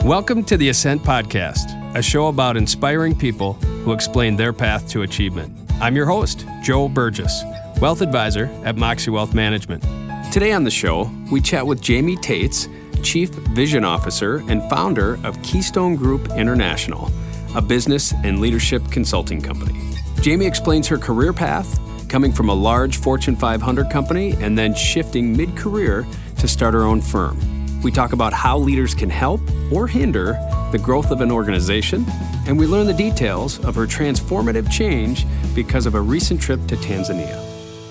Welcome to the Ascent Podcast, a show about inspiring people who explain their path to achievement. I'm your host, Joe Burgess, Wealth Advisor at Moxie Wealth Management. Today on the show, we chat with Jaime Taets, Chief Vision Officer and founder of Keystone Group International, a business and leadership consulting company. Jaime explains her career path, coming from a large Fortune 500 company and then shifting mid-career to start her own firm. We talk about how leaders can help or hinder the growth of an organization, and we learn the details of her transformative change because of a recent trip to Tanzania.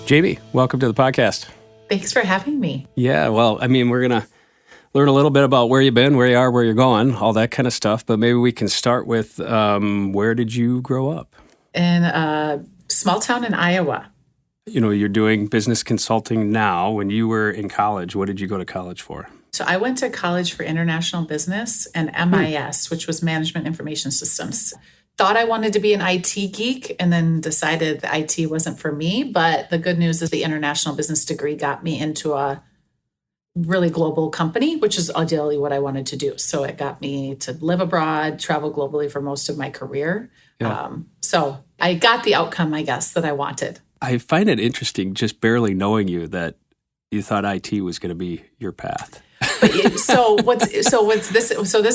Jaime, welcome to the podcast. Thanks for having me. Yeah, well, we're going to learn a little bit about where you've been, where you are, where you're going, all that kind of stuff, but maybe we can start with where did you grow up? In a small town in Iowa. You know, you're doing business consulting now. When you were in college, what did you go to college for? So I went to college for international business and MIS, which was management information systems. Thought I wanted to be an IT geek and then decided the IT wasn't for me. But the good news is the international business degree got me into a really global company, which is ideally what I wanted to do. So it got me to live abroad, travel globally for most of my career. Yeah. So I got the outcome, I guess, that I wanted. I find it interesting, just barely knowing you, that you thought IT was going to be your path. So this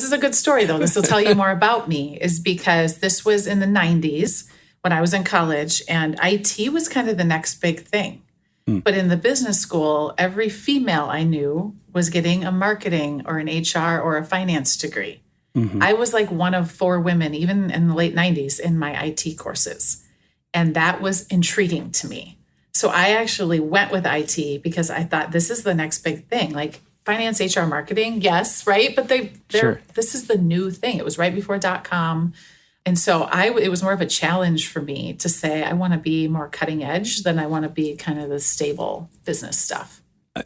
is a good story, though. This will tell you more about me, is because this was in the 90s when I was in college, and IT was kind of the next big thing. But in the business school, every female I knew was getting a marketing or an HR or a finance degree. Mm-hmm. I was like one of 4 women, even in the late 90s, in my IT courses. And that was intriguing to me. So I actually went with IT because I thought this is the next big thing. Like finance, HR, marketing, yes, right? But this is the new thing. It was right before .com. And so it was more of a challenge for me to say, I want to be more cutting edge than I want to be kind of the stable business stuff.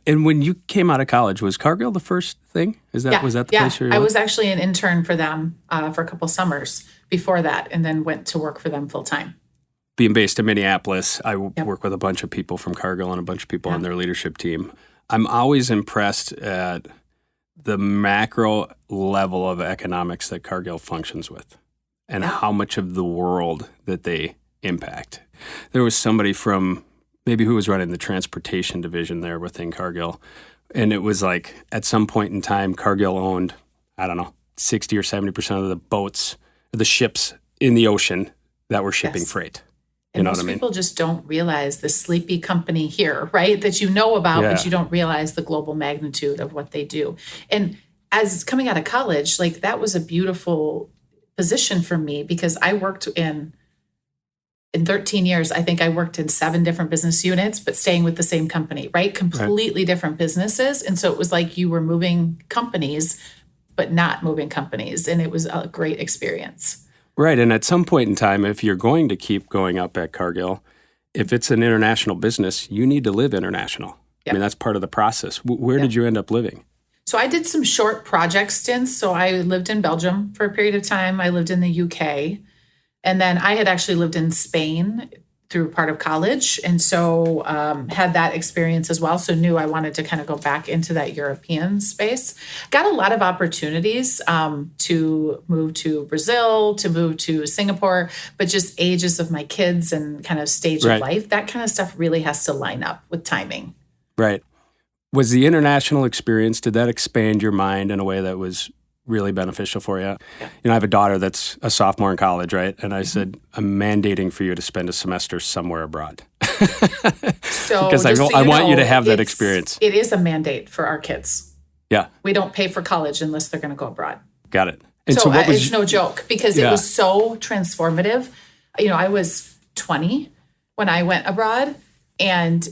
And when you came out of college, was Cargill the first thing? Was that the place you were? I was actually an intern for them for a couple summers before that, and then went to work for them full time. Being based in Minneapolis, I work with a bunch of people from Cargill and a bunch of people on their leadership team. I'm always impressed at the macro level of economics that Cargill functions with and how much of the world that they impact. There was somebody from maybe who was running the transportation division there within Cargill, and it was like at some point in time, Cargill owned, 60 or 70% of the boats, the ships in the ocean that were shipping freight. And most people just don't realize the sleepy company here, right? That you know about, but you don't realize the global magnitude of what they do. And as coming out of college, like that was a beautiful position for me because I worked in 13 years, I think I worked in 7 different business units, but staying with the same company, right? Completely different businesses. And so it was like you were moving companies, but not moving companies. And it was a great experience. Right. And at some point in time, if you're going to keep going up at Cargill, if it's an international business, you need to live international. Yep. That's part of the process. Where did you end up living? So I did some short project stints. So I lived in Belgium for a period of time. I lived in the UK. And then I had actually lived in Spain through part of college. And so had that experience as well. So knew I wanted to kind of go back into that European space. Got a lot of opportunities to move to Brazil, to move to Singapore, but just ages of my kids and kind of stage of life, that kind of stuff really has to line up with timing. Right. Was the international experience, did that expand your mind in a way that was really beneficial for you? Yeah. I have a daughter that's a sophomore in college, right? And I said, I'm mandating for you to spend a semester somewhere abroad. Because I want you to have that experience. It is a mandate for our kids. Yeah. We don't pay for college unless they're going to go abroad. Got it. And so it's no joke because it was so transformative. I was 20 when I went abroad. And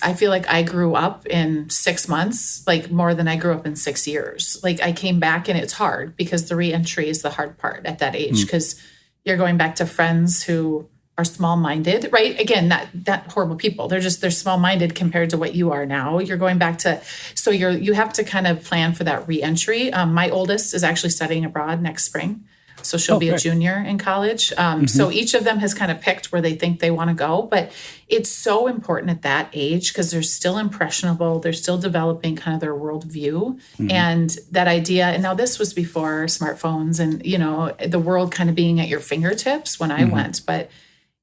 I feel like I grew up in 6 months, like more than I grew up in 6 years. Like I came back and it's hard because the reentry is the hard part at that age because you're going back to friends who are small-minded, right? Again, not horrible people. They're small-minded compared to what you are now. You're going back to, so you have to kind of plan for that reentry. My oldest is actually studying abroad next spring. So she'll be a junior in college. So each of them has kind of picked where they think they want to go. But it's so important at that age because they're still impressionable. They're still developing kind of their worldview. And that idea, and now this was before smartphones and, you know, the world kind of being at your fingertips when I went. But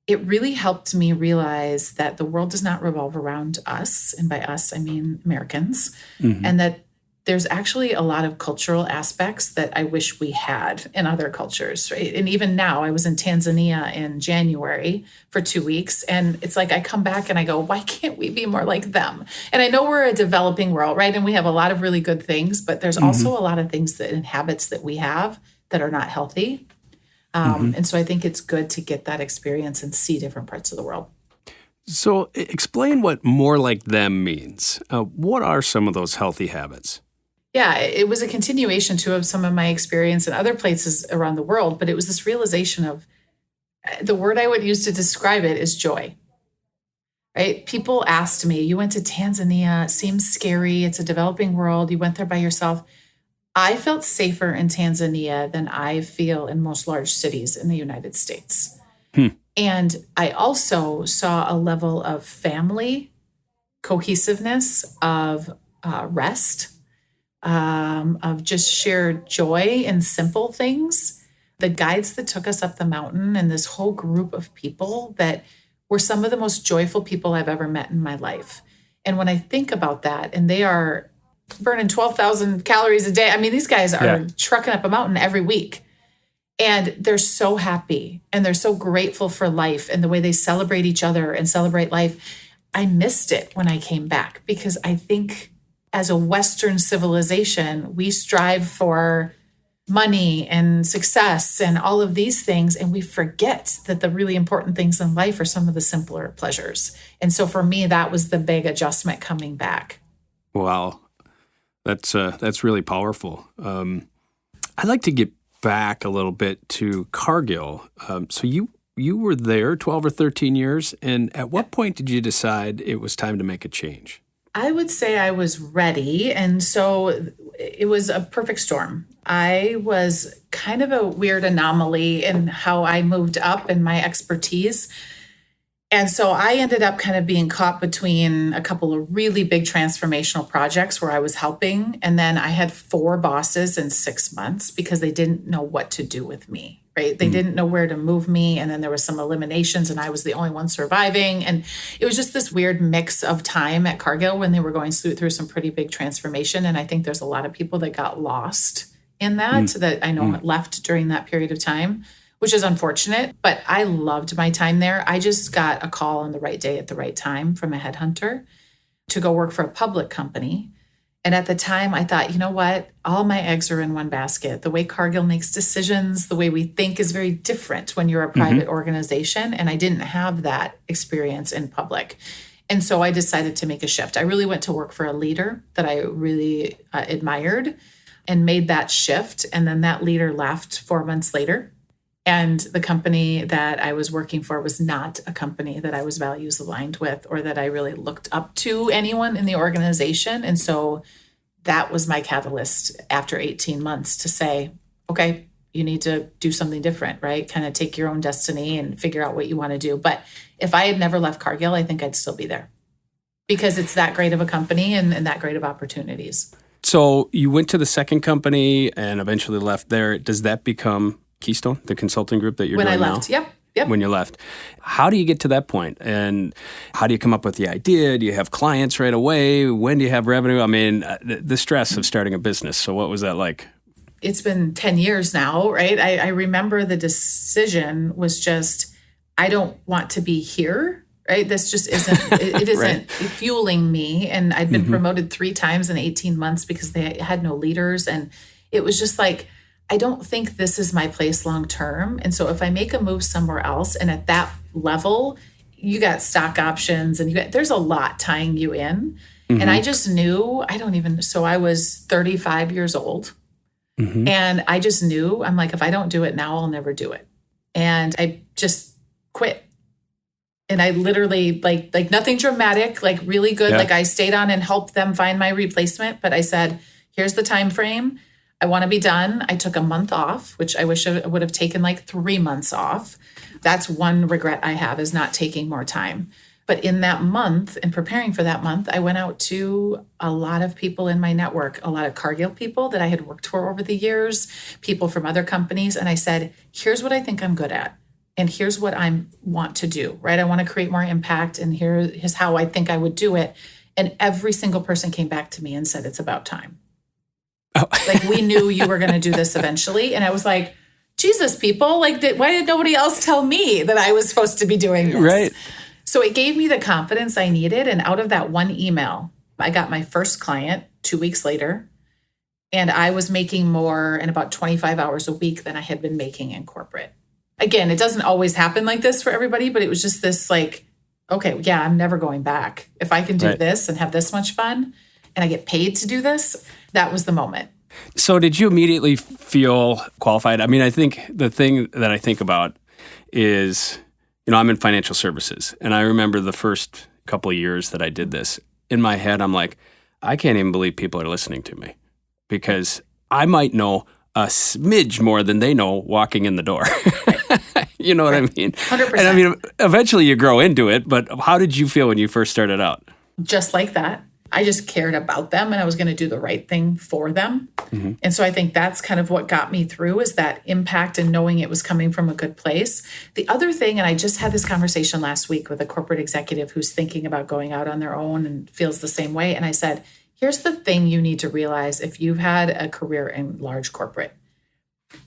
it really helped me realize that the world does not revolve around us. And by us, I mean Americans. And that there's actually a lot of cultural aspects that I wish we had in other cultures, right? And even now, I was in Tanzania in January for 2 weeks. And it's like I come back and I go, why can't we be more like them? And I know we're a developing world, right? And we have a lot of really good things, but there's also a lot of things that in habits that we have that are not healthy. And so I think it's good to get that experience and see different parts of the world. So explain what more like them means. What are some of those healthy habits? Yeah, it was a continuation too of some of my experience in other places around the world, but it was this realization of the word I would use to describe it is joy, right? People asked me, you went to Tanzania, it seems scary, it's a developing world, you went there by yourself. I felt safer in Tanzania than I feel in most large cities in the United States. And I also saw a level of family cohesiveness, of rest, of just shared joy in simple things. The guides that took us up the mountain and this whole group of people that were some of the most joyful people I've ever met in my life. And when I think about that, and they are burning 12,000 calories a day. I mean, these guys are trucking up a mountain every week. And they're so happy and they're so grateful for life and the way they celebrate each other and celebrate life. I missed it when I came back because I think as a Western civilization, we strive for money and success and all of these things. And we forget that the really important things in life are some of the simpler pleasures. And so for me, that was the big adjustment coming back. Wow. That's really powerful. I'd like to get back a little bit to Cargill. So you were there 12 or 13 years. And at what point did you decide it was time to make a change? I would say I was ready. And so it was a perfect storm. I was kind of a weird anomaly in how I moved up in my expertise. And so I ended up kind of being caught between a couple of really big transformational projects where I was helping. And then I had 4 bosses in 6 months because they didn't know what to do with me. Right? They didn't know where to move me. And then there was some eliminations and I was the only one surviving. And it was just this weird mix of time at Cargill when they were going through some pretty big transformation. And I think there's a lot of people that got lost in that, that I know left during that period of time, which is unfortunate. But I loved my time there. I just got a call on the right day at the right time from a headhunter to go work for a public company. And at the time, I thought, you know what? All my eggs are in one basket. The way Cargill makes decisions, the way we think is very different when you're a private organization. And I didn't have that experience in public. And so I decided to make a shift. I really went to work for a leader that I really admired and made that shift. And then that leader left 4 months later. And the company that I was working for was not a company that I was values aligned with or that I really looked up to anyone in the organization. And so that was my catalyst after 18 months to say, okay, you need to do something different, right? Kind of take your own destiny and figure out what you want to do. But if I had never left Cargill, I think I'd still be there because it's that great of a company and that great of opportunities. So you went to the second company and eventually left there. Does that become Keystone, the consulting group that you're doing now? When I left, yep. When you left. How do you get to that point? And how do you come up with the idea? Do you have clients right away? When do you have revenue? I mean, the stress of starting a business. So what was that like? It's been 10 years now, right? I remember the decision was just, I don't want to be here, right? This just isn't, it isn't right. Fueling me. And I'd been promoted 3 times in 18 months because they had no leaders. And it was just like, I don't think this is my place long term. And so if I make a move somewhere else, and at that level, you got stock options and there's a lot tying you in. And I just knew, so I was 35 years old. And I just knew, I'm like, if I don't do it now, I'll never do it. And I just quit. And I literally, like nothing dramatic, like really good. Yeah. Like I stayed on and helped them find my replacement. But I said, here's the time frame. I want to be done. I took a month off, which I wish I would have taken like 3 months off. That's one regret I have, is not taking more time. But in that month and preparing for that month, I went out to a lot of people in my network, a lot of Cargill people that I had worked for over the years, people from other companies. And I said, here's what I think I'm good at. And here's what I want to do, right? I want to create more impact. And here's how I think I would do it. And every single person came back to me and said, it's about time. Oh. Like, we knew you were going to do this eventually. And I was like, Jesus, people, like, why did nobody else tell me that I was supposed to be doing this? Right. So it gave me the confidence I needed. And out of that one email, I got my first client 2 weeks later. And I was making more in about 25 hours a week than I had been making in corporate. Again, it doesn't always happen like this for everybody, but it was just this like, okay, yeah, I'm never going back. If I can do this and have this much fun and I get paid to do this, that was the moment. So did you immediately feel qualified? I mean, I think the thing that I think about is, I'm in financial services. And I remember the first couple of years that I did this, in my head, I'm like, I can't even believe people are listening to me, because I might know a smidge more than they know walking in the door. You know what I mean? 100%. And I mean, eventually you grow into it, but how did you feel when you first started out? Just like that. I just cared about them and I was going to do the right thing for them. Mm-hmm. And so I think that's kind of what got me through, is that impact and knowing it was coming from a good place. The other thing, and I just had this conversation last week with a corporate executive who's thinking about going out on their own and feels the same way. And I said, here's the thing you need to realize if you've had a career in large corporate.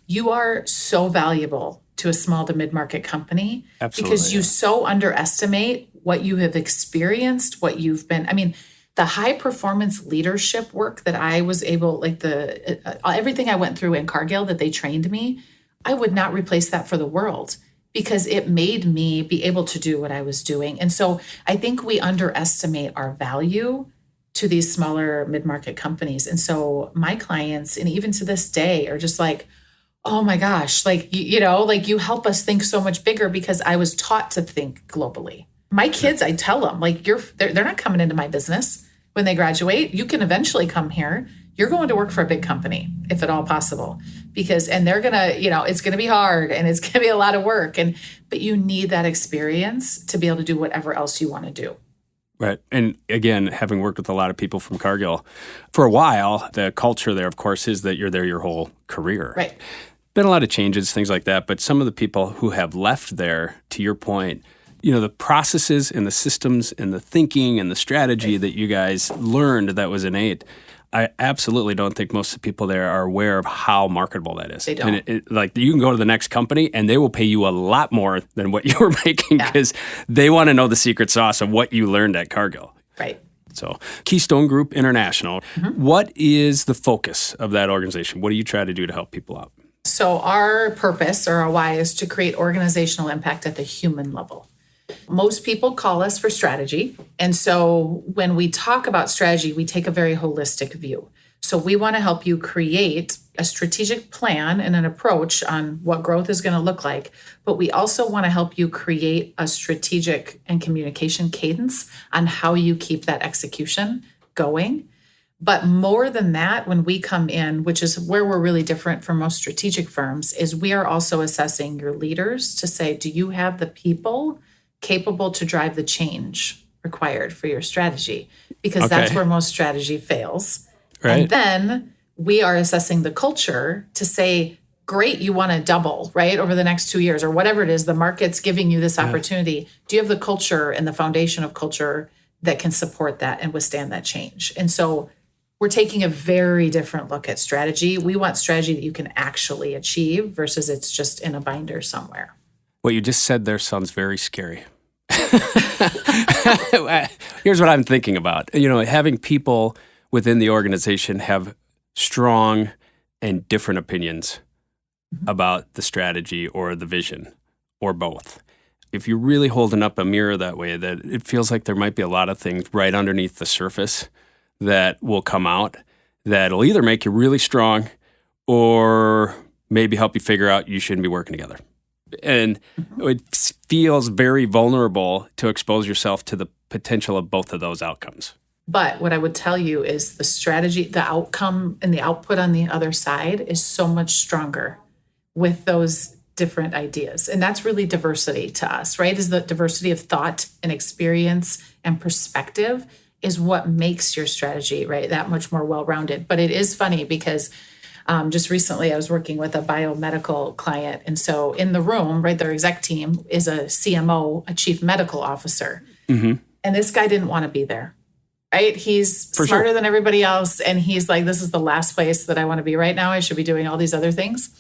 You are so valuable to a small to mid-market company. Absolutely, because you so underestimate what you have experienced, what you've been. I mean, the high performance leadership work that I was able, like everything I went through in Cargill that they trained me, I would not replace that for the world, because it made me be able to do what I was doing. And so I think we underestimate our value to these smaller mid-market companies. And so my clients, and even to this day, are just like, oh my gosh, like, like you help us think so much bigger, because I was taught to think globally. My kids, I tell them, like, they're not coming into my business when they graduate. You can eventually come here. You're going to work for a big company, if at all possible, and they're going to, it's going to be hard and it's going to be a lot of work. But you need that experience to be able to do whatever else you want to do. Right. And again, having worked with a lot of people from Cargill for a while, the culture there, of course, is that you're there your whole career. Right. Been a lot of changes, things like that. But some of the people who have left there, to your point, the processes and the systems and the thinking and the strategy that you guys learned that was innate, I absolutely don't think most of the people there are aware of how marketable that is. They don't. And like, you can go to the next company and they will pay you a lot more than what you were making, because they want to know the secret sauce of what you learned at Cargill. Right. So Keystone Group International, what is the focus of that organization? What do you try to do to help people out? So our purpose, or our why, is to create organizational impact at the human level. Most people call us for strategy. And so when we talk about strategy, we take a very holistic view. So we want to help you create a strategic plan and an approach on what growth is going to look like. But we also want to help you create a strategic and communication cadence on how you keep that execution going. But more than that, when we come in, which is where we're really different from most strategic firms, is we are also assessing your leaders to say, do you have the people capable to drive the change required for your strategy? Because that's where most strategy fails. Right. And then we are assessing the culture to say, great, you want to double, right, over the next 2 years, or whatever it is, the market's giving you this opportunity. Do you have the culture and the foundation of culture that can support that and withstand that change? And so we're taking a very different look at strategy. We want strategy that you can actually achieve versus it's just in a binder somewhere. What you just said there sounds very scary. Here's what I'm thinking about. Having people within the organization have strong and different opinions about the strategy or the vision, or both. If you're really holding up a mirror that way, that it feels like there might be a lot of things right underneath the surface that will come out that'll either make you really strong or maybe help you figure out you shouldn't be working together. And it feels very vulnerable to expose yourself to the potential of both of those outcomes. But what I would tell you is the strategy, the outcome and the output on the other side is so much stronger with those different ideas. And that's really diversity to us, right? Is the diversity of thought and experience and perspective is what makes your strategy, right, that much more well-rounded. But it is funny because just recently I was working with a biomedical client. And so in the room, right, their exec team is a CMO, a chief medical officer. And this guy didn't want to be there. Right? He's smarter than everybody else. And he's like, this is the last place that I want to be right now. I should be doing all these other things.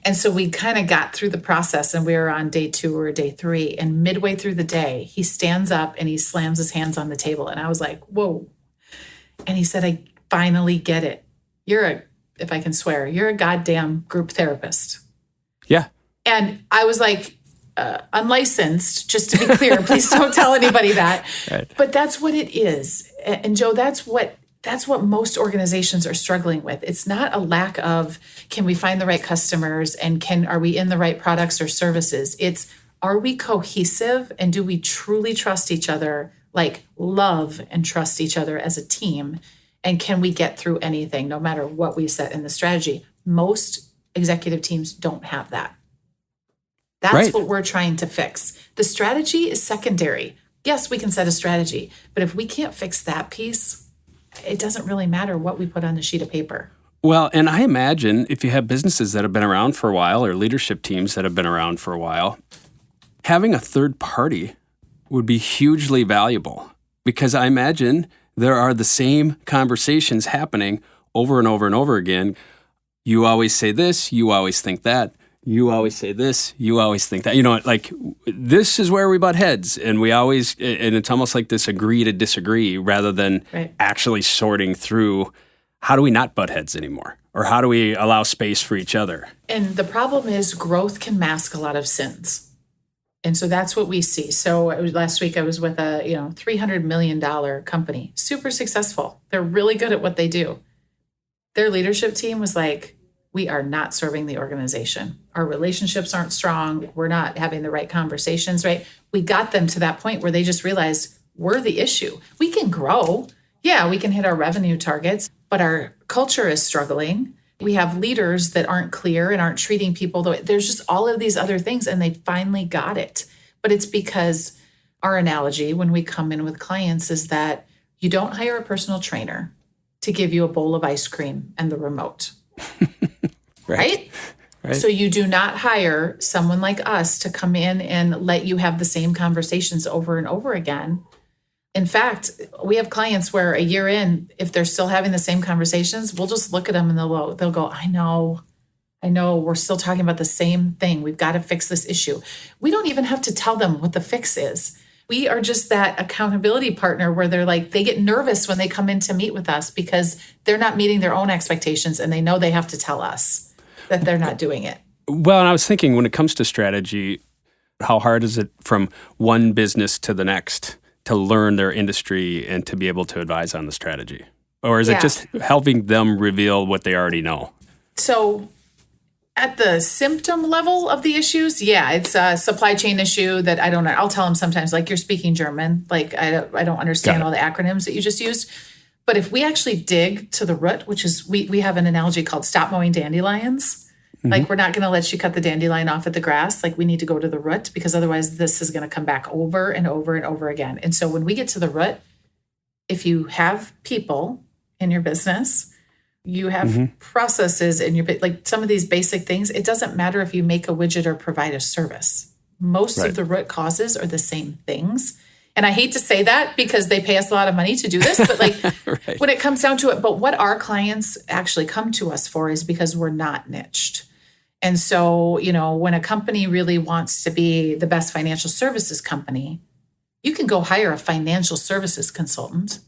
And so we kind of got through the process and we were on day 2 or day 3. And midway through the day, he stands up and he slams his hands on the table. And I was like, whoa. And he said, I finally get it. If I can swear, you're a goddamn group therapist. Yeah. And I was like, unlicensed, just to be clear, please don't tell anybody that. Right. But that's what it is. And Joe, that's what most organizations are struggling with. It's not a lack of, can we find the right customers and are we in the right products or services? It's, are we cohesive and do we truly trust each other, like love and trust each other as a team? And can we get through anything, no matter what we set in the strategy? Most executive teams don't have that. That's what we're trying to fix. The strategy is secondary. Yes, we can set a strategy, but if we can't fix that piece, it doesn't really matter what we put on the sheet of paper. Well, and I imagine if you have businesses that have been around for a while or leadership teams that have been around for a while, having a third party would be hugely valuable because I imagine there are the same conversations happening over and over and over again. You always say this, you always think that. You always say this, you always think that. You know, like this is where we butt heads. And it's almost like this agree to disagree rather than actually sorting through how do we not butt heads anymore? Or how do we allow space for each other? And the problem is growth can mask a lot of sins. And so that's what we see. So last week I was with a $300 million company, super successful. They're really good at what they do. Their leadership team was like, we are not serving the organization. Our relationships aren't strong. We're not having the right conversations, right? We got them to that point where they just realized we're the issue. We can grow. Yeah, we can hit our revenue targets, but our culture is struggling. We have leaders that aren't clear and aren't treating people. There's just all of these other things, and they finally got it. But it's because our analogy when we come in with clients is that you don't hire a personal trainer to give you a bowl of ice cream and the remote. Right? So you do not hire someone like us to come in and let you have the same conversations over and over again. In fact, we have clients where a year in, if they're still having the same conversations, we'll just look at them and they'll go, I know, we're still talking about the same thing. We've got to fix this issue. We don't even have to tell them what the fix is. We are just that accountability partner where they're like, they get nervous when they come in to meet with us because they're not meeting their own expectations and they know they have to tell us that they're not doing it. Well, and I was thinking when it comes to strategy, how hard is it from one business to the next to learn their industry and to be able to advise on the strategy? Or is it just helping them reveal what they already know? So at the symptom level of the issues, it's a supply chain issue that I don't know. I'll tell them sometimes, like, you're speaking German. Like, I don't understand all the acronyms that you just used. But if we actually dig to the root, which is, we have an analogy called stop mowing dandelions. Like, we're not going to let you cut the dandelion off at the grass. Like, we need to go to the root because otherwise this is going to come back over and over and over again. And so when we get to the root, if you have people in your business, you have processes in your, like some of these basic things, it doesn't matter if you make a widget or provide a service. Most of the root causes are the same things. And I hate to say that because they pay us a lot of money to do this, but like when it comes down to it, but what our clients actually come to us for is because we're not niched. And so, when a company really wants to be the best financial services company, you can go hire a financial services consultant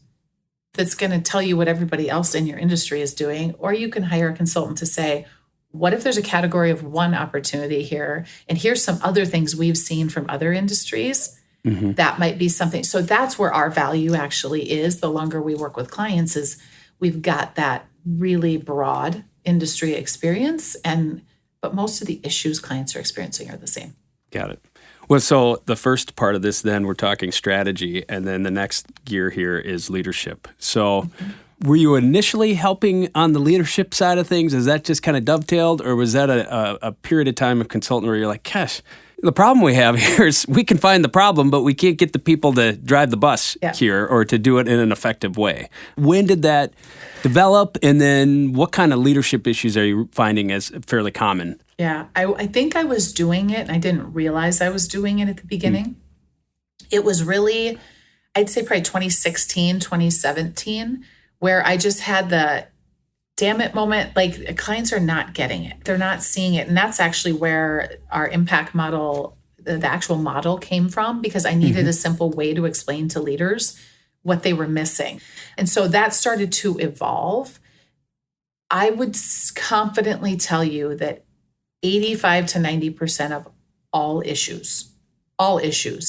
that's going to tell you what everybody else in your industry is doing, or you can hire a consultant to say, what if there's a category of one opportunity here, and here's some other things we've seen from other industries that might be something. So that's where our value actually is. The longer we work with clients is we've got that really broad industry experience, but most of the issues clients are experiencing are the same. Got it. Well, so the first part of this, then we're talking strategy, and then the next gear here is leadership. So were you initially helping on the leadership side of things? Is that just kind of dovetailed, or was that a period of time of consulting where you're like, gosh, the problem we have here is we can find the problem, but we can't get the people to drive the bus here or to do it in an effective way. When did that develop? And then what kind of leadership issues are you finding as fairly common? Yeah, I think I was doing it and I didn't realize I was doing it at the beginning. It was really, I'd say probably 2016, 2017, where I just had the damn it moment. Like, clients are not getting it. They're not seeing it. And that's actually where our impact model, the actual model came from, because I needed a simple way to explain to leaders what they were missing. And so that started to evolve. I would confidently tell you that 85 to 90% of all issues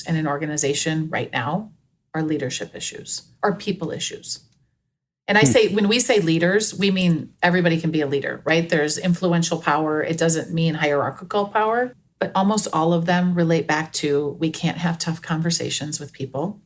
in an organization right now are leadership issues, are people issues. And I say, when we say leaders, we mean everybody can be a leader, right? There's influential power. It doesn't mean hierarchical power, but almost all of them relate back to, we can't have tough conversations with people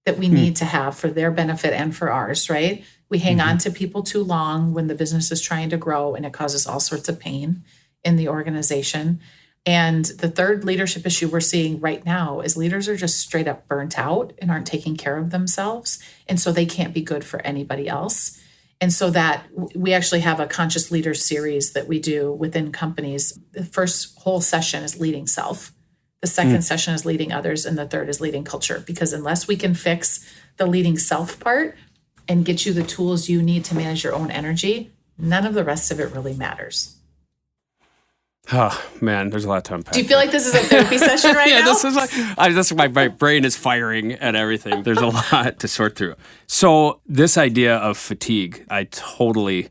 that we need to have for their benefit and for ours, right? We hang on to people too long when the business is trying to grow, and it causes all sorts of pain in the organization. And the third leadership issue we're seeing right now is leaders are just straight up burnt out and aren't taking care of themselves. And so they can't be good for anybody else. And so that we actually have a conscious leaders series that we do within companies. The first whole session is leading self. The second session is leading others. And the third is leading culture. Because unless we can fix the leading self part and get you the tools you need to manage your own energy, none of the rest of it really matters. Oh, man, there's a lot to unpack. Do you feel like this is a therapy session right now? Yeah, this is like, my brain is firing at everything. There's a lot to sort through. So this idea of fatigue, I totally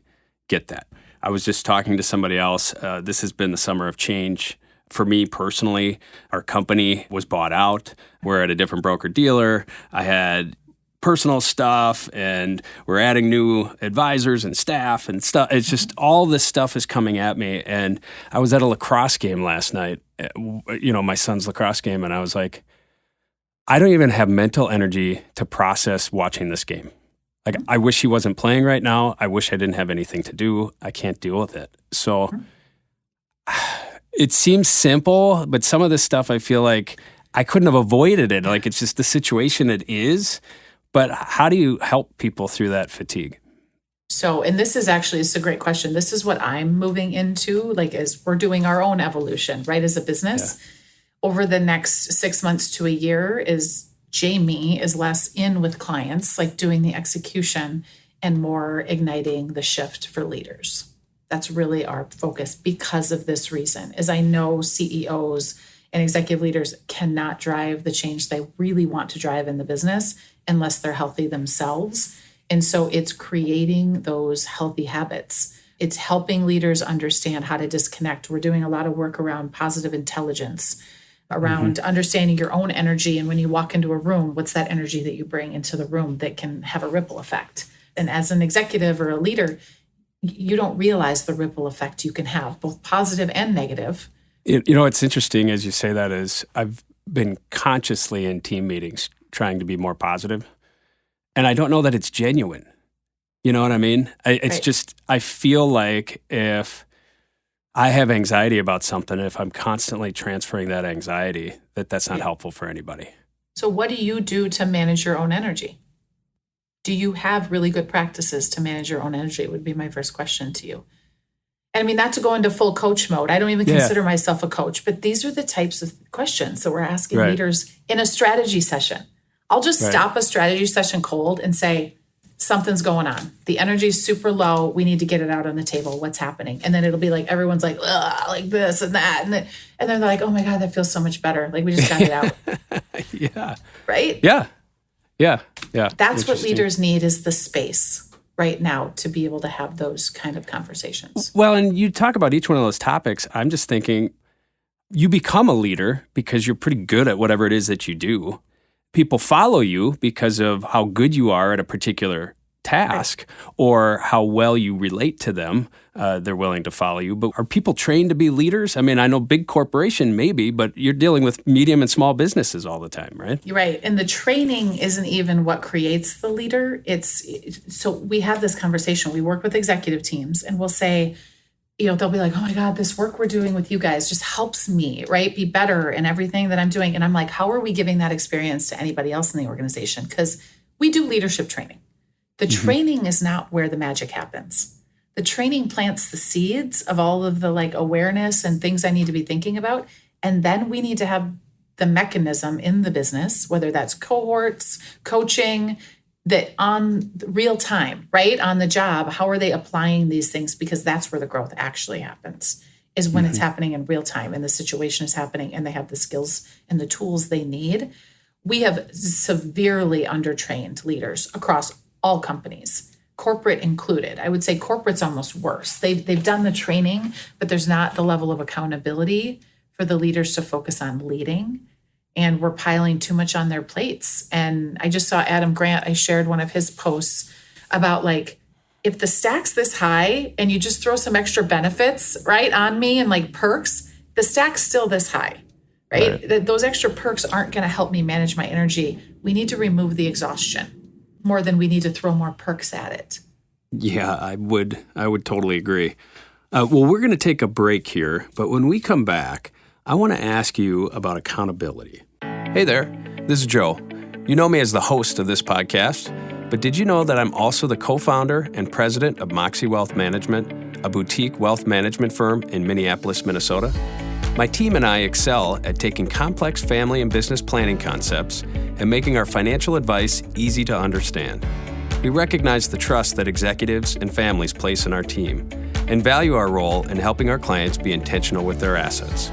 get that. I was just talking to somebody else. This has been the summer of change. For me personally, our company was bought out. We're at a different broker-dealer. I had personal stuff, and we're adding new advisors and staff and stuff. It's just all this stuff is coming at me. And I was at a lacrosse game last night, my son's lacrosse game, and I was like, I don't even have mental energy to process watching this game. Like, I wish he wasn't playing right now. I wish I didn't have anything to do. I can't deal with it. So it seems simple, but some of this stuff I feel like I couldn't have avoided it. Like, it's just the situation it is. But how do you help people through that fatigue? So, and this is a great question. This is what I'm moving into, like, as we're doing our own evolution, right? As a business over the next 6 months to a year, is Jaime is less in with clients, like doing the execution, and more igniting the shift for leaders. That's really our focus because of this reason, is I know CEOs and executive leaders cannot drive the change they really want to drive in the business unless they're healthy themselves. And so it's creating those healthy habits. It's helping leaders understand how to disconnect. We're doing a lot of work around positive intelligence, around understanding your own energy. And when you walk into a room, what's that energy that you bring into the room that can have a ripple effect? And as an executive or a leader, you don't realize the ripple effect you can have, both positive and negative. It's interesting as you say that, is I've been consciously in team meetings trying to be more positive, and I don't know that it's genuine. You know what I mean? It's just, I feel like if I have anxiety about something, if I'm constantly transferring that anxiety, that's not helpful for anybody. So what do you do to manage your own energy? Do you have really good practices to manage your own energy? It would be my first question to you. And I mean, not to go into full coach mode. I don't even consider myself a coach, but these are the types of questions that we're asking leaders in a strategy session. I'll just stop a strategy session cold and say, something's going on. The energy is super low. We need to get it out on the table. What's happening? And then it'll be like, everyone's like, ugh, like this and that. And then they're like, oh my God, that feels so much better. Like, we just got it out. Yeah. Right? Yeah. Yeah. Yeah. That's what leaders need, is the space right now to be able to have those kind of conversations. Well, and you talk about each one of those topics. I'm just thinking, you become a leader because you're pretty good at whatever it is that you do. People follow you because of how good you are at a particular task or how well you relate to them. they're willing to follow you. But are people trained to be leaders? I mean, I know big corporation maybe, but you're dealing with medium and small businesses all the time, right? You're right. And the training isn't even what creates the leader. So we have this conversation. We work with executive teams and we'll say, they'll be like, oh my God, this work we're doing with you guys just helps me, right? Be better in everything that I'm doing. And I'm like, how are we giving that experience to anybody else in the organization? Because we do leadership training. The training is not where the magic happens. The training plants the seeds of all of the awareness and things I need to be thinking about. And then we need to have the mechanism in the business, whether that's cohorts, coaching, that on real time, right? On the job, how are they applying these things? Because that's where the growth actually happens, is when it's happening in real time and the situation is happening and they have the skills and the tools they need. We have severely undertrained leaders across all companies, corporate included. I would say corporate's almost worse. They've done the training, but there's not the level of accountability for the leaders to focus on leading. And we're piling too much on their plates. And I just saw Adam Grant, I shared one of his posts about if the stack's this high and you just throw some extra benefits, right, on me and perks, the stack's still this high, right? Those extra perks aren't going to help me manage my energy. We need to remove the exhaustion more than we need to throw more perks at it. Yeah, I would totally agree. Well, we're going to take a break here, but when we come back, I want to ask you about accountability. Hey there, this is Joe. You know me as the host of this podcast, but did you know that I'm also the co-founder and president of Moxie Wealth Management, a boutique wealth management firm in Minneapolis, Minnesota? My team and I excel at taking complex family and business planning concepts and making our financial advice easy to understand. We recognize the trust that executives and families place in our team and value our role in helping our clients be intentional with their assets.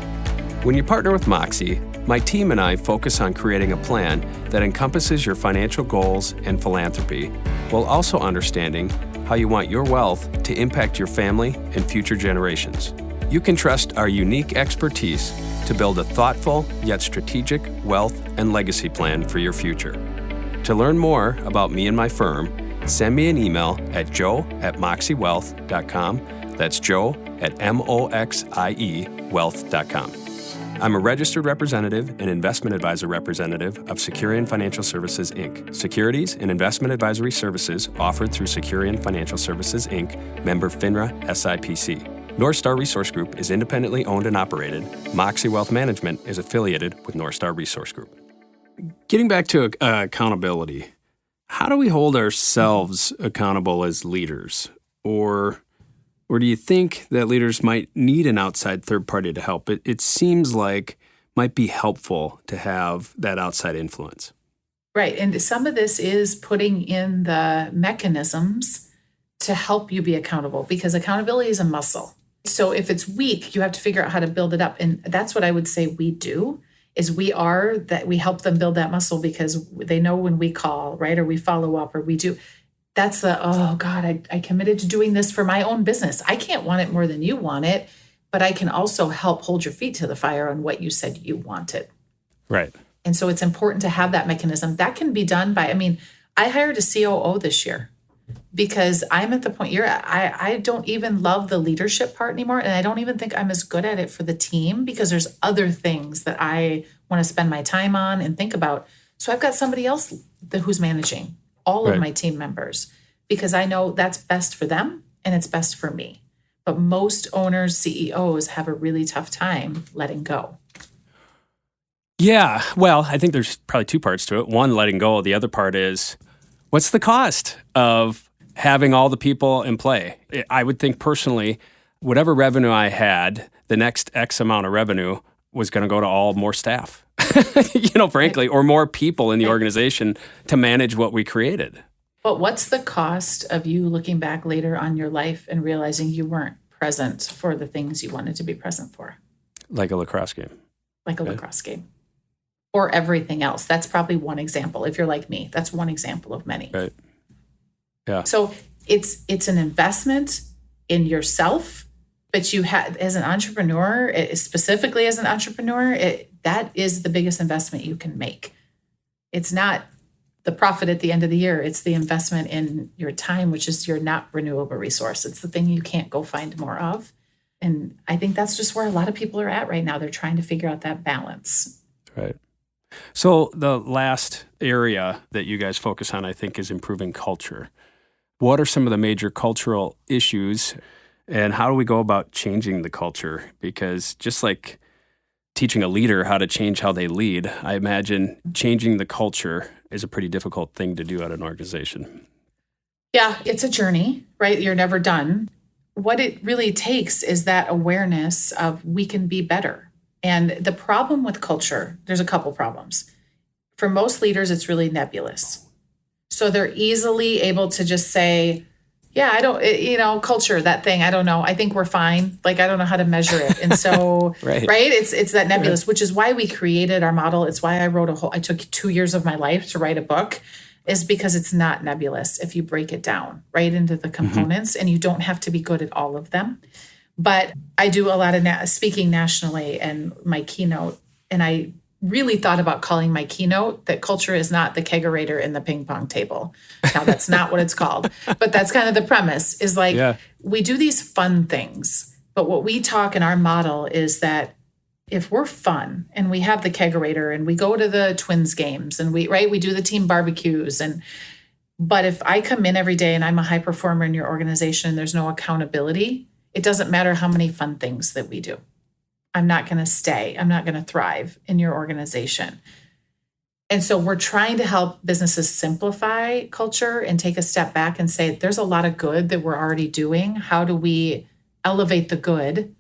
When you partner with Moxie, my team and I focus on creating a plan that encompasses your financial goals and philanthropy, while also understanding how you want your wealth to impact your family and future generations. You can trust our unique expertise to build a thoughtful yet strategic wealth and legacy plan for your future. To learn more about me and my firm, send me an email at joe@moxiewealth.com. That's joe@moxie wealth.com. I'm a registered representative and investment advisor representative of Securian Financial Services, Inc. Securities and investment advisory services offered through Securian Financial Services, Inc., member FINRA SIPC. North Star Resource Group is independently owned and operated. Moxie Wealth Management is affiliated with North Star Resource Group. Getting back to accountability, how do we hold ourselves accountable as leaders? Or do you think that leaders might need an outside third party to help? It seems like might be helpful to have that outside influence. Right. And some of this is putting in the mechanisms to help you be accountable, because accountability is a muscle. So if it's weak, you have to figure out how to build it up. And that's what I would say we do, is we help them build that muscle, because they know when we call, right? Or we follow up, or we do. That's oh God, I committed to doing this for my own business. I can't want it more than you want it, but I can also help hold your feet to the fire on what you said you wanted. Right. And so it's important to have that mechanism. That can be done by, I hired a COO this year because I'm at the point you're at. I don't even love the leadership part anymore. And I don't even think I'm as good at it for the team, because there's other things that I want to spend my time on and think about. So I've got somebody else who's managing all of my team members, because I know that's best for them and it's best for me. But most owners, CEOs have a really tough time letting go. Yeah, well, I think there's probably two parts to it. One, letting go. The other part is, what's the cost of having all the people in play? I would think personally, whatever revenue I had, the next X amount of revenue was going to go to all more staff. Frankly, or more people in the organization to manage what we created. But what's the cost of you looking back later on your life and realizing you weren't present for the things you wanted to be present for? Like a lacrosse game. Lacrosse game. Or everything else. That's probably one example. If you're like me, that's one example of many. Right. Yeah. So it's an investment in yourself, but you have, as an entrepreneur, specifically as an entrepreneur, that is the biggest investment you can make. It's not the profit at the end of the year. It's the investment in your time, which is your not renewable resource. It's the thing you can't go find more of. And I think that's just where a lot of people are at right now. They're trying to figure out that balance. Right. So the last area that you guys focus on, I think, is improving culture. What are some of the major cultural issues, and how do we go about changing the culture? Because just like teaching a leader how to change how they lead, I imagine changing the culture is a pretty difficult thing to do at an organization. Yeah, it's a journey, right? You're never done. What it really takes is that awareness of we can be better. And the problem with culture, there's a couple problems. For most leaders, it's really nebulous. So they're easily able to just say, yeah, I don't, culture, that thing, I don't know. I think we're fine. Like, I don't know how to measure it. And so, right. It's that nebulous, which is why we created our model. It's why I took 2 years of my life to write a book, is because it's not nebulous if you break it down right into the components, and you don't have to be good at all of them. But I do a lot of speaking nationally, and my keynote, and I really thought about calling my keynote that culture is not the kegerator in the ping pong table. Now, that's not what it's called, but that's kind of the premise, is like, we do these fun things, but what we talk in our model is that if we're fun and we have the kegerator and we go to the Twins games and we do the team barbecues, but if I come in every day and I'm a high performer in your organization and there's no accountability, it doesn't matter how many fun things that we do. I'm not going to stay. I'm not going to thrive in your organization. And so we're trying to help businesses simplify culture and take a step back and say, there's a lot of good that we're already doing. How do we elevate the good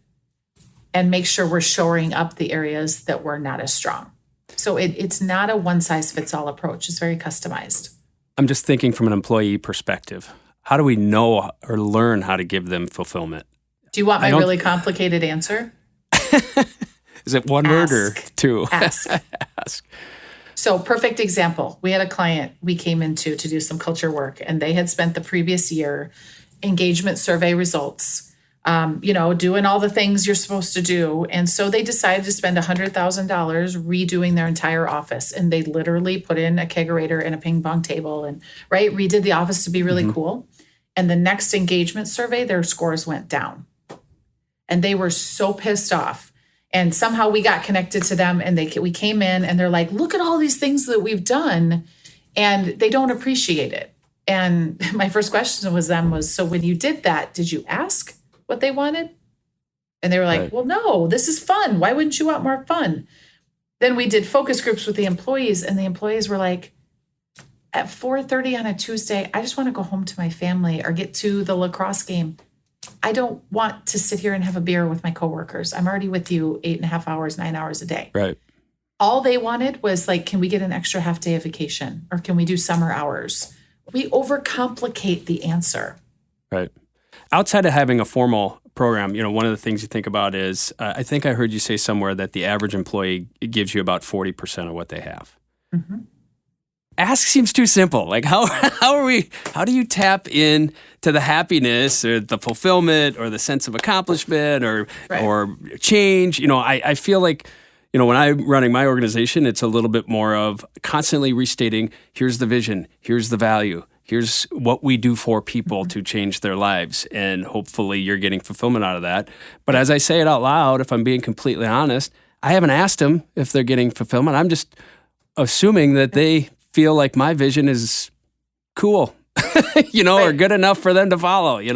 and make sure we're shoring up the areas that we're not as strong? So it's not a one-size-fits-all approach. It's very customized. I'm just thinking from an employee perspective. How do we know or learn how to give them fulfillment? Do you want my really complicated answer? Is it one word or two? Ask. Ask. So, perfect example. We had a client we came into to do some culture work, and they had spent the previous year engagement survey results, doing all the things you're supposed to do. And so they decided to spend $100,000 redoing their entire office. And they literally put in a kegerator and a ping pong table and redid the office to be really cool. And the next engagement survey, their scores went down. And they were so pissed off. And somehow we got connected to them, and we came in and they're like, look at all these things that we've done, and they don't appreciate it. And my first question was, so when you did that, did you ask what they wanted? And they were like, well, no, this is fun. Why wouldn't you want more fun? Then we did focus groups with the employees, and the employees were like, at 4:30 on a Tuesday, I just want to go home to my family or get to the lacrosse game. I don't want to sit here and have a beer with my coworkers. I'm already with you 8.5 hours, 9 hours a day. Right. All they wanted was like, can we get an extra half day of vacation? Or can we do summer hours? We overcomplicate the answer. Right. Outside of having a formal program, one of the things you think about is, I think I heard you say somewhere that the average employee gives you about 40% of what they have. Mm-hmm. Ask seems too simple. Like how do you tap in to the happiness or the fulfillment or the sense of accomplishment or change? I feel like, when I'm running my organization, it's a little bit more of constantly restating, here's the vision, here's the value, here's what we do for people to change their lives. And hopefully you're getting fulfillment out of that. But as I say it out loud, if I'm being completely honest, I haven't asked them if they're getting fulfillment. I'm just assuming that they feel like my vision is cool, or good enough for them to follow, And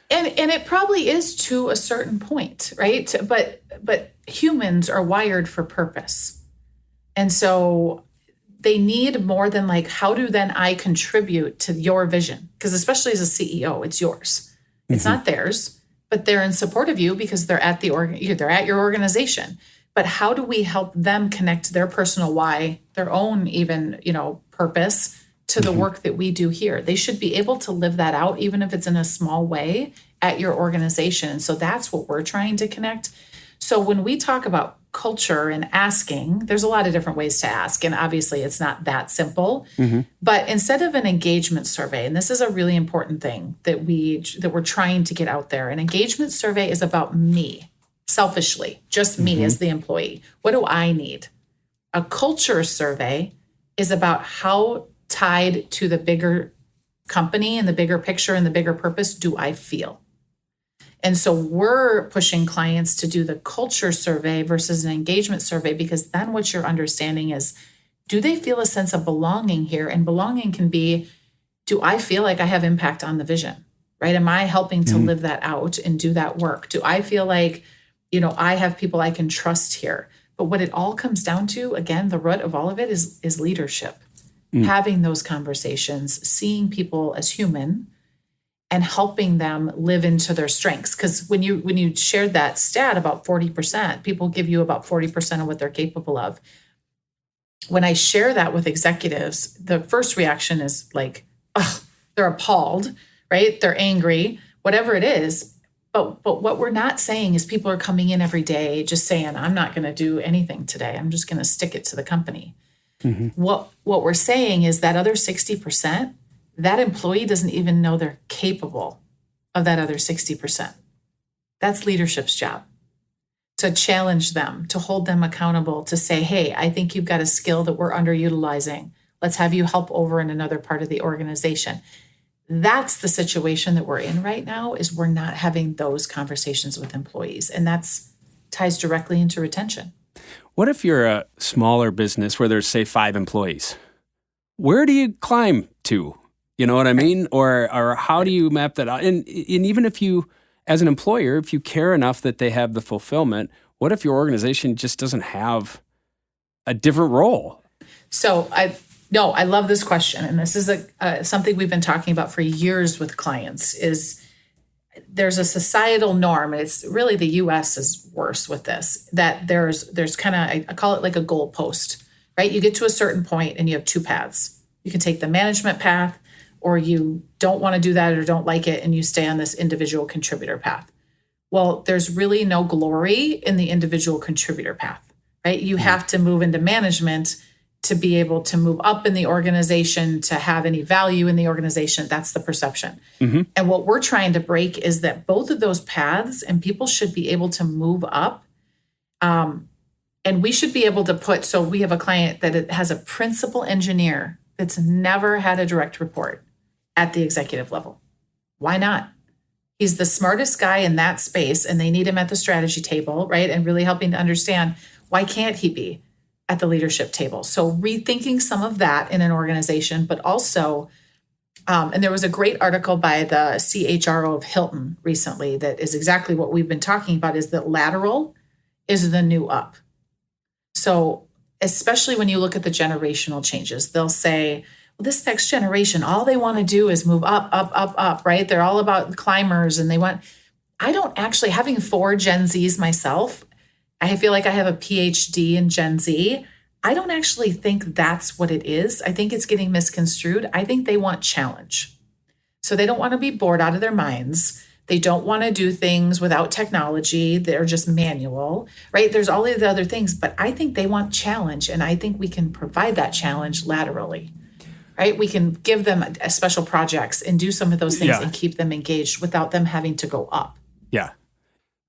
it probably is to a certain point, right? But humans are wired for purpose. And so they need more than like, how do then I contribute to your vision? Because especially as a CEO, it's yours. It's not theirs, but they're in support of you because they're at they're at your organization. But how do we help them connect their personal why, their own even, purpose to the work that we do here? They should be able to live that out, even if it's in a small way at your organization. And so that's what we're trying to connect. So when we talk about culture and asking, there's a lot of different ways to ask. And obviously it's not that simple, but instead of an engagement survey, and this is a really important thing that we're trying to get out there, an engagement survey is about me. Selfishly, just me as the employee. What do I need? A culture survey is about how tied to the bigger company and the bigger picture and the bigger purpose do I feel? And so we're pushing clients to do the culture survey versus an engagement survey, because then what you're understanding is, do they feel a sense of belonging here? And belonging can be, do I feel like I have impact on the vision, right? Am I helping to live that out and do that work? Do I feel like, I have people I can trust here? But what it all comes down to, again, the root of all of it is leadership. Having those conversations, seeing people as human, and helping them live into their strengths. Because when you shared that stat about 40%, people give you about 40% of what they're capable of. When I share that with executives, the first reaction is like, oh, they're appalled, right? They're angry, whatever it is. But what we're not saying is people are coming in every day just saying, I'm not going to do anything today. I'm just going to stick it to the company. What we're saying is that other 60%, that employee doesn't even know they're capable of that other 60%. That's leadership's job, to challenge them, to hold them accountable, to say, hey, I think you've got a skill that we're underutilizing. Let's have you help over in another part of the organization. That's the situation that we're in right now, is we're not having those conversations with employees. And that's ties directly into retention. What if you're a smaller business where there's, say, 5 employees? Where do you climb to? You know what I mean? Or how do you map that out? And even if you, as an employer, if you care enough that they have the fulfillment, what if your organization just doesn't have a different role? So I love this question. And this is something we've been talking about for years with clients, is there's a societal norm, and it's really the US is worse with this, that there's kind of, I call it like a goalpost, right? You get to a certain point and you have 2 paths. You can take the management path, or you don't want to do that or don't like it and you stay on this individual contributor path. Well, there's really no glory in the individual contributor path, right? You have to move into management to be able to move up in the organization, to have any value in the organization. That's the perception. And what we're trying to break is that both of those paths, and people should be able to move up. And we should be able to put, so we have a client that it has a principal engineer that's never had a direct report at the executive level. Why not? He's the smartest guy in that space, and they need him at the strategy table, right? And really helping to understand, why can't he be at the leadership table? So rethinking some of that in an organization, but also, and there was a great article by the CHRO of Hilton recently that is exactly what we've been talking about, is that lateral is the new up. So especially when you look at the generational changes, they'll say, well, this next generation, all they want to do is move up, up, up, up, right? They're all about climbers, and I don't actually, having 4 Gen Zs myself, I feel like I have a PhD in Gen Z. I don't actually think that's what it is. I think it's getting misconstrued. I think they want challenge. So they don't want to be bored out of their minds. They don't want to do things without technology. They're just manual, right? There's all these other things, but I think they want challenge. And I think we can provide that challenge laterally, right? We can give them special projects and do some of those things and keep them engaged without them having to go up. Yeah.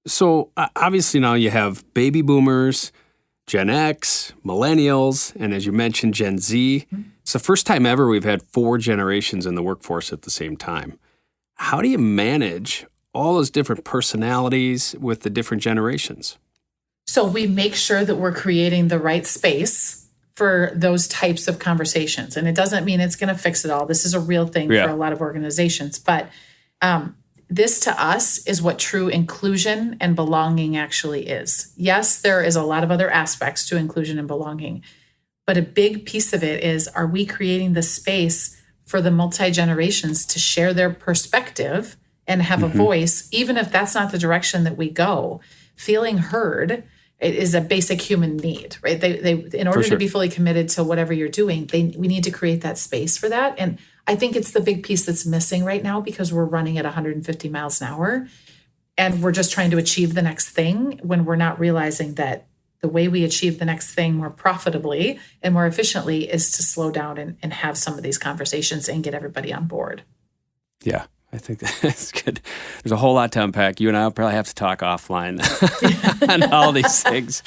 So obviously now you have baby boomers, Gen X, millennials, and as you mentioned, Gen Z. It's the first time ever we've had 4 generations in the workforce at the same time. How do you manage all those different personalities with the different generations? So we make sure that we're creating the right space for those types of conversations. And it doesn't mean it's going to fix it all. This is a real thing for a lot of organizations. But this to us is what true inclusion and belonging actually is. Yes, there is a lot of other aspects to inclusion and belonging, but a big piece of it is, are we creating the space for the multi-generations to share their perspective and have a voice, even if that's not the direction that we go? Feeling heard is a basic human need, right? They in order to be fully committed to whatever you're doing, we need to create that space for that. And I think it's the big piece that's missing right now, because we're running at 150 miles an hour and we're just trying to achieve the next thing, when we're not realizing that the way we achieve the next thing more profitably and more efficiently is to slow down and have some of these conversations and get everybody on board. Yeah, I think that's good. There's a whole lot to unpack. You and I will probably have to talk offline on all these things.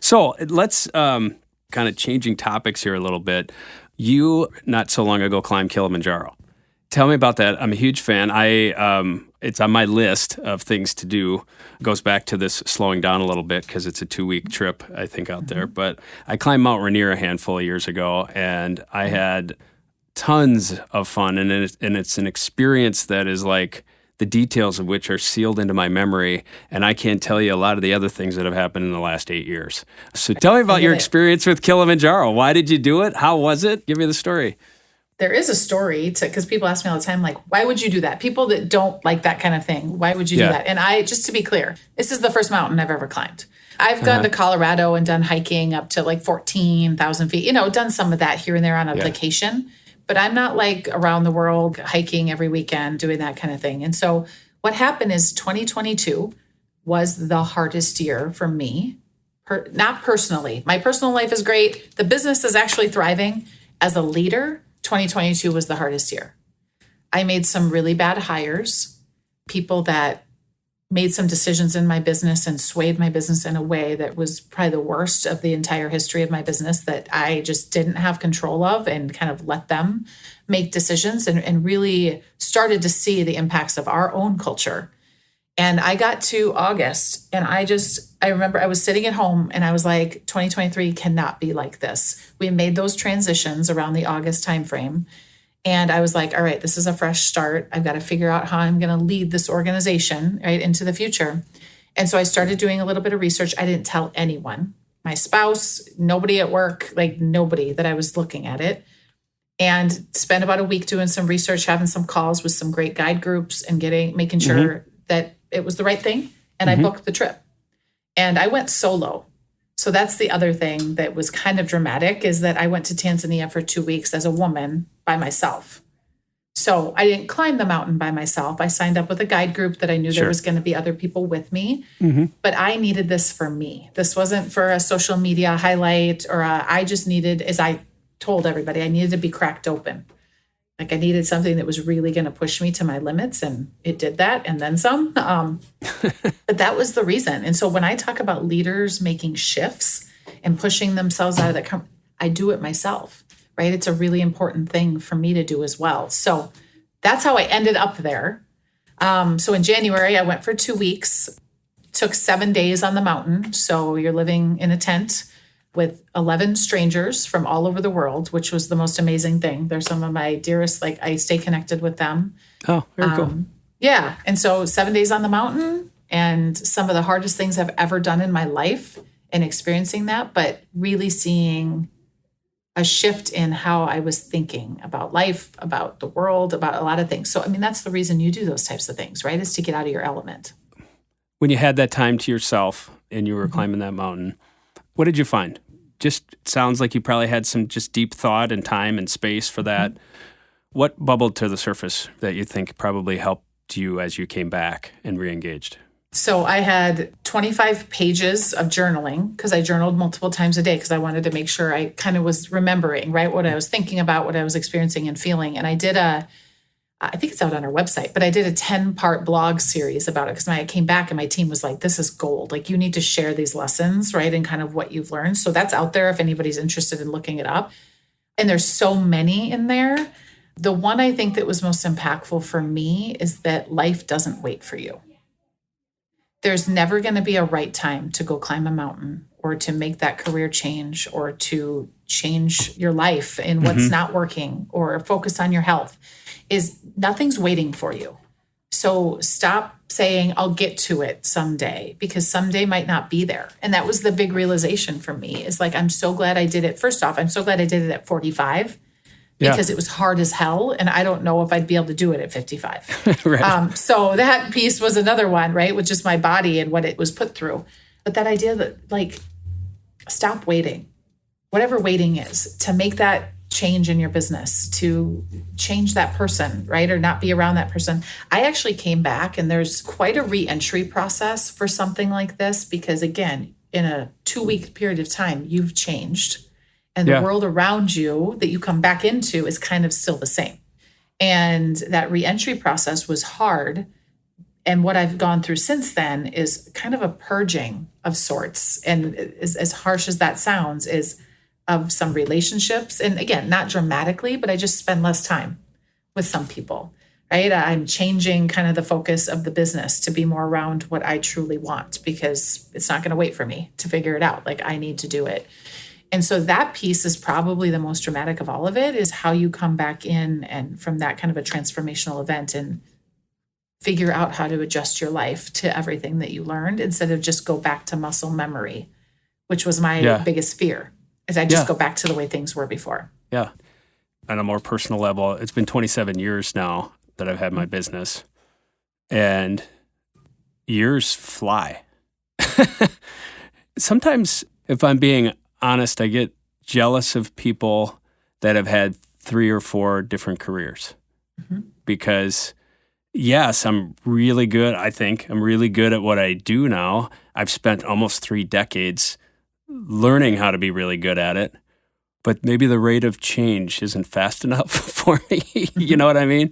So let's kind of changing topics here a little bit. You, not so long ago, climbed Kilimanjaro. Tell me about that. I'm a huge fan. It's on my list of things to do. It goes back to this slowing down a little bit because it's a 2-week trip, I think, out there. But I climbed Mount Rainier a handful of years ago, and I had tons of fun. And it's an experience that is like the details of which are sealed into my memory. And I can't tell you a lot of the other things that have happened in the last 8 years. So tell me about your experience with Kilimanjaro. Why did you do it? How was it? Give me the story. There is a story because people ask me all the time, like, why would you do that? People that don't like that kind of thing, why would you do that? And just to be clear, this is the first mountain I've ever climbed. I've gone to Colorado and done hiking up to like 14,000 feet, done some of that here and there on a vacation, but I'm not like around the world hiking every weekend, doing that kind of thing. And so what happened is 2022 was the hardest year for me, not personally. My personal life is great. The business is actually thriving. As a leader, 2022 was the hardest year. I made some really bad hires, people that made some decisions in my business and swayed my business in a way that was probably the worst of the entire history of my business that I just didn't have control of and kind of let them make decisions and really started to see the impacts of our own culture. And I got to August and I remember I was sitting at home and I was like, 2023 cannot be like this. We made those transitions around the August timeframe. And I was like, all right, this is a fresh start. I've got to figure out how I'm going to lead this organization right into the future. And so I started doing a little bit of research. I didn't tell anyone, my spouse, nobody at work, like nobody that I was looking at it. And spent about a week doing some research, having some calls with some great guide groups and making sure that it was the right thing. And I booked the trip and I went solo. So that's the other thing that was kind of dramatic is that I went to Tanzania for 2 weeks as a woman by myself. So I didn't climb the mountain by myself. I signed up with a guide group that I knew there was going to be other people with me, but I needed this for me. This wasn't for a social media highlight I just needed, as I told everybody, I needed to be cracked open. Like I needed something that was really going to push me to my limits, and it did that and then some. But that was the reason. And so when I talk about leaders making shifts and pushing themselves out of that, I do it myself, right? It's a really important thing for me to do as well. So that's how I ended up there. So in January, I went for 2 weeks, took 7 days on the mountain. So you're living in a tent with 11 strangers from all over the world, which was the most amazing thing. They're some of my dearest, like I stay connected with them. Oh, very cool. Yeah. And so 7 days on the mountain and some of the hardest things I've ever done in my life and experiencing that, but really seeing a shift in how I was thinking about life, about the world, about a lot of things. So, I mean, that's the reason you do those types of things, right? Is to get out of your element. When you had that time to yourself and you were climbing that mountain, what did you find? Just sounds like you probably had some just deep thought and time and space for that. What bubbled to the surface that you think probably helped you as you came back and re-engaged? So I had 25 pages of journaling because I journaled multiple times a day because I wanted to make sure I kind of was remembering, right, what I was thinking about, what I was experiencing and feeling. And I did I think it's out on our website, but I did a 10-part blog series about it because I came back and my team was like, this is gold. Like you need to share these lessons, right? And kind of what you've learned. So that's out there if anybody's interested in looking it up. And there's so many in there. The one I think that was most impactful for me is that life doesn't wait for you. There's never going to be a right time to go climb a mountain or to make that career change or to change your life in what's not working or focus on your health. Nothing's waiting for you. So stop saying, I'll get to it someday, because someday might not be there. And that was the big realization for me is like, I'm so glad I did it. First off, I'm so glad I did it at 45 because it was hard as hell. And I don't know if I'd be able to do it at 55. Right. So that piece was another one, right? With just my body and what it was put through. But that idea that like, stop waiting, whatever waiting is, to make that change in your business, to change that person, right? Or not be around that person. I actually came back and there's quite a re-entry process for something like this, because again, in a 2-week period of time, you've changed and the world around you that you come back into is kind of still the same. And that re-entry process was hard. And what I've gone through since then is kind of a purging of sorts. And as harsh as that sounds, is of some relationships. And again, not dramatically, but I just spend less time with some people, right? I'm changing kind of the focus of the business to be more around what I truly want, because it's not going to wait for me to figure it out. Like, I need to do it. And so that piece is probably the most dramatic of all of it, is how you come back in and from that kind of a transformational event and figure out how to adjust your life to everything that you learned, instead of just go back to muscle memory, which was my biggest fear, is I just go back to the way things were before. Yeah. On a more personal level, it's been 27 years now that I've had my business, and years fly. Sometimes, if I'm being honest, I get jealous of people that have had 3 or 4 different careers, because yes, I'm really good. I think I'm really good at what I do now. I've spent almost 3 decades learning how to be really good at it, but maybe the rate of change isn't fast enough for me. You know what I mean?